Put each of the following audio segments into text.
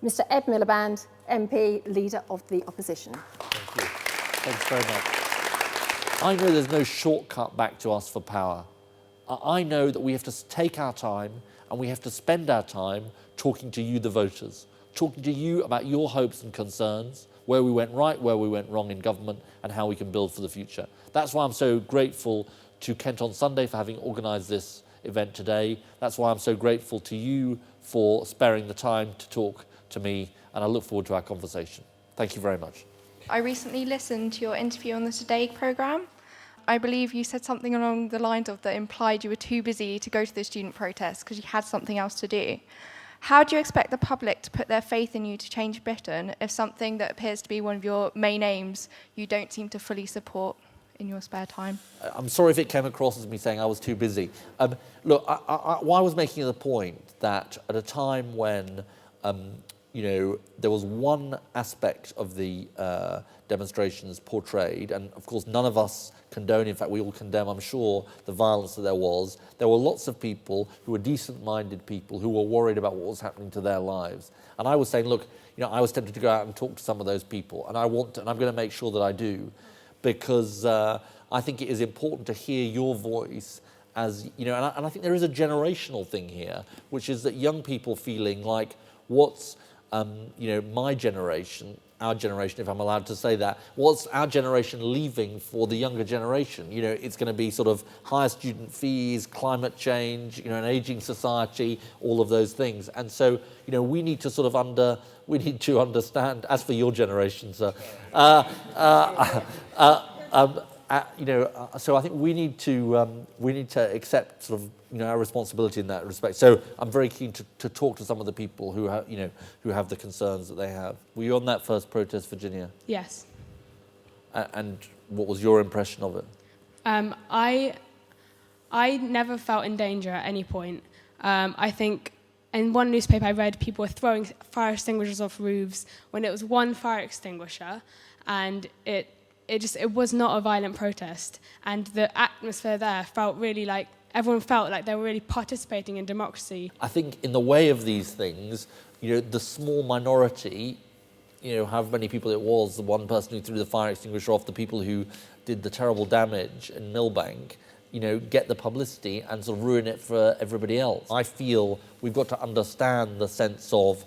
Mr. Ed Miliband, MP, Leader of the Opposition. Thank you. Thanks very much. I know there's no shortcut back to us for power. I know that we have to take our time and we have to spend our time talking to you, the voters, talking to you about your hopes and concerns, where we went right, where we went wrong in government, and how we can build for the future. That's why I'm so grateful to Kent on Sunday for having organised this event today. That's why I'm so grateful to you for sparing the time to talk to me, and I look forward to our conversation. Thank you very much. I recently listened to your interview on the Today programme. I believe you said something along the lines of that implied you were too busy to go to the student protest because you had something else to do. How do you expect the public to put their faith in you to change Britain if something that appears to be one of your main aims you don't seem to fully support in your spare time? I'm sorry if it came across as me saying I was too busy. Look, I was making the point that at a time when there was one aspect of the demonstrations portrayed, and of course none of us condone, in fact we all condemn, I'm sure, the violence that there was. There were lots of people who were decent-minded people who were worried about what was happening to their lives. And I was saying, look, I was tempted to go out and talk to some of those people, and I'm going to make sure that I do, because I think it is important to hear your voice as, and I think there is a generational thing here, which is that young people feeling like what's my generation, our generation, if I'm allowed to say that, what's our generation leaving for the younger generation? It's going to be sort of higher student fees, climate change, an aging society, all of those things. And so, we need to sort of understand, as for your generation, sir, so I think we need to accept sort of our responsibility in that respect. So I'm very keen to talk to some of the people who have the concerns that they have. Were you on that first protest, Virginia? Yes. And what was your impression of it? I never felt in danger at any point. I think in one newspaper I read people were throwing fire extinguishers off roofs when it was one fire extinguisher, and it was not a violent protest, and the atmosphere there felt really like everyone felt like they were really participating in democracy. I think in the way of these things, the small minority, however many people it was, the one person who threw the fire extinguisher off, the people who did the terrible damage in Millbank, get the publicity and sort of ruin it for everybody else. I feel we've got to understand the sense of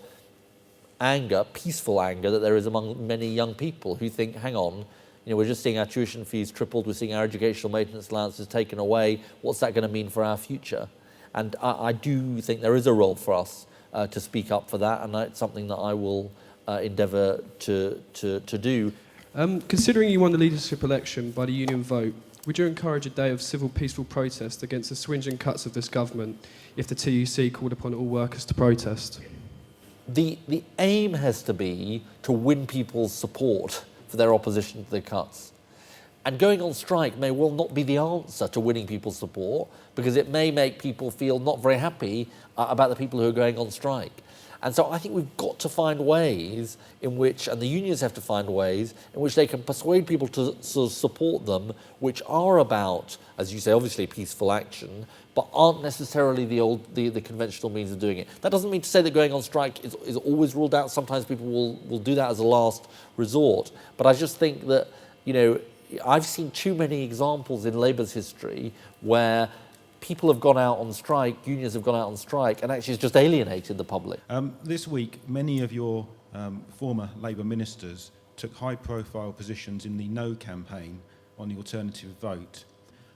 anger, peaceful anger, that there is among many young people who think, hang on, we're just seeing our tuition fees tripled, we're seeing our educational maintenance allowances taken away. What's that going to mean for our future? And I do think there is a role for us to speak up for that, and it's something that I will endeavour to do. Considering you won the leadership election by the union vote, would you encourage a day of civil peaceful protest against the swingeing cuts of this government if the TUC called upon all workers to protest? The aim has to be to win people's support for their opposition to the cuts. And going on strike may well not be the answer to winning people's support, because it may make people feel not very happy about the people who are going on strike. And so I think we've got to find ways in which, and the unions have to find ways, in which they can persuade people to sort of support them, which are about, as you say, obviously peaceful action, but aren't necessarily the conventional means of doing it. That doesn't mean to say that going on strike is always ruled out. Sometimes people will do that as a last resort. But I just think that, I've seen too many examples in Labour's history where people have gone out on strike, unions have gone out on strike, and actually it's just alienated the public. This week, many of your former Labour ministers took high-profile positions in the No campaign on the alternative vote.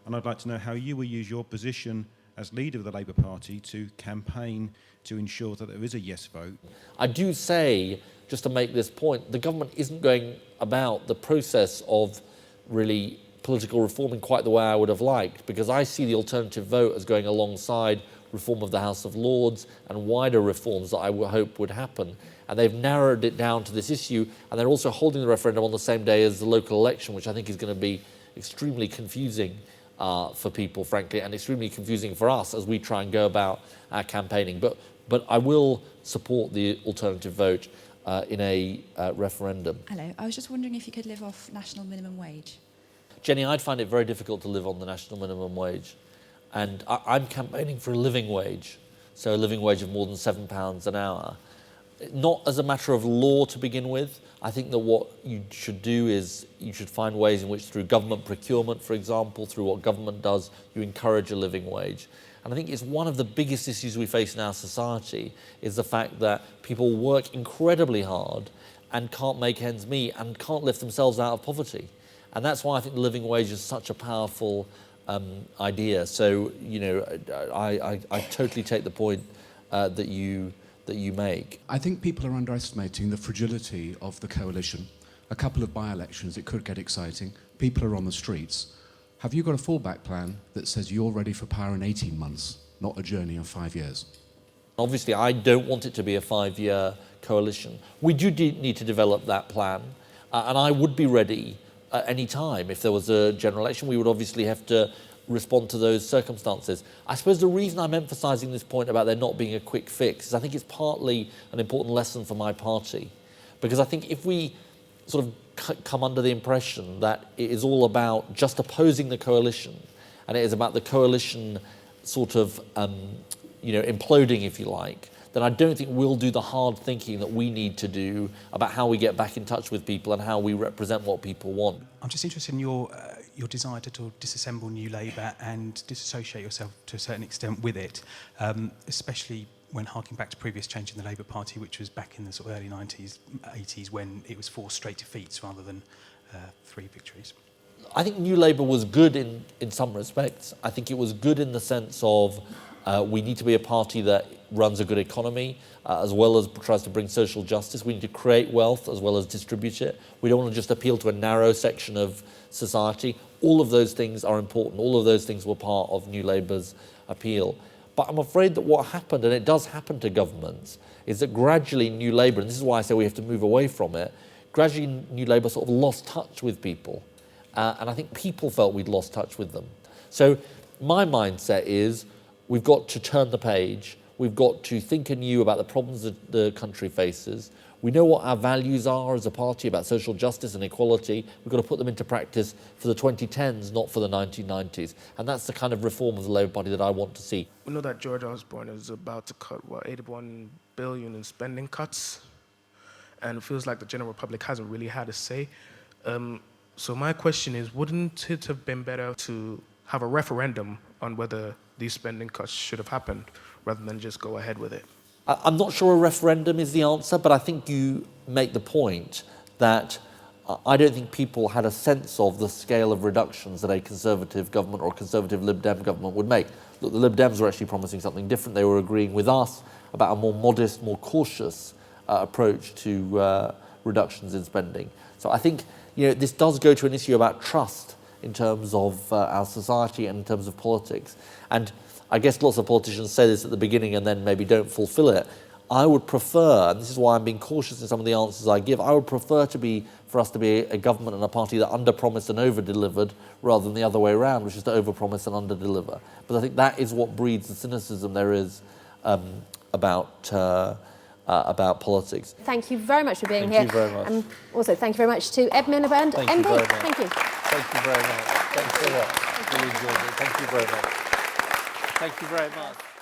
And I'd like to know how you will use your position as leader of the Labour Party to campaign to ensure that there is a yes vote. I do say, just to make this point, the government isn't going about the process of really political reform in quite the way I would have liked, because I see the alternative vote as going alongside reform of the House of Lords and wider reforms that I would hope would happen. And they've narrowed it down to this issue, and they're also holding the referendum on the same day as the local election, which I think is going to be extremely confusing for people, frankly, and extremely confusing for us as we try and go about our campaigning. But I will support the alternative vote in a referendum. Hello, I was just wondering if you could live off national minimum wage. Jenny, I'd find it very difficult to live on the national minimum wage. And I'm campaigning for a living wage, so a living wage of more than £7 an hour. not as a matter of law to begin with. I think that what you should do is you should find ways in which, through government procurement, for example, through what government does, you encourage a living wage. And I think it's one of the biggest issues we face in our society is the fact that people work incredibly hard and can't make ends meet and can't lift themselves out of poverty. And that's why I think the living wage is such a powerful idea. So, you know, I totally take the point that you make. I think people are underestimating the fragility of the coalition. A couple of by-elections, it could get exciting. People are on the streets. Have you got a fallback plan that says you're ready for power in 18 months, not a journey of 5 years? Obviously, I don't want it to be a 5-year coalition. We do need to develop that plan, and I would be ready at any time. If there was a general election, we would obviously have to respond to those circumstances. I suppose the reason I'm emphasising this point about there not being a quick fix is I think it's partly an important lesson for my party, because I think if we sort of come under the impression that it is all about just opposing the coalition, and it is about the coalition sort of imploding, if you like, then I don't think we'll do the hard thinking that we need to do about how we get back in touch with people and how we represent what people want. I'm just interested in your desire to disassemble New Labour and disassociate yourself to a certain extent with it, especially when harking back to previous change in the Labour Party, which was back in the sort of early 90s, 80s, when it was 4 straight defeats rather than 3 victories. I think New Labour was good in some respects. I think it was good in the sense of we need to be a party that runs a good economy, as well as tries to bring social justice. We need to create wealth as well as distribute it. We don't want to just appeal to a narrow section of society. All of those things are important. All of those things were part of New Labour's appeal. But I'm afraid that what happened, and it does happen to governments, is that gradually New Labour, and this is why I say we have to move away from it, gradually New Labour sort of lost touch with people. And I think people felt we'd lost touch with them. So my mindset is we've got to turn the page. We've got to think anew about the problems that the country faces. We know what our values are as a party about social justice and equality. We've got to put them into practice for the 2010s, not for the 1990s. And that's the kind of reform of the Labour Party that I want to see. We know that George Osborne is about to cut, 81 billion in spending cuts. And it feels like the general public hasn't really had a say. So my question is, wouldn't it have been better to have a referendum on whether these spending cuts should have happened, rather than just go ahead with it? I'm not sure a referendum is the answer, but I think you make the point that I don't think people had a sense of the scale of reductions that a Conservative government or a Conservative Lib Dem government would make. Look, the Lib Dems were actually promising something different. They were agreeing with us about a more modest, more cautious approach to reductions in spending. So I think this does go to an issue about trust in terms of our society and in terms of politics. And I guess lots of politicians say this at the beginning and then maybe don't fulfill it. I would prefer, and this is why I'm being cautious in some of the answers I give, I would prefer for us to be a government and a party that under-promised and over-delivered rather than the other way around, which is to over-promise and under-deliver. But I think that is what breeds the cynicism there is about politics. Thank you very much for being here. Thank you very much. And also, thank you very much to Ed Miliband, Thank MP. you very much. Thank you. Thank you very much. Thanks so much. Really enjoyed it. Thank you very much. Thank you very much.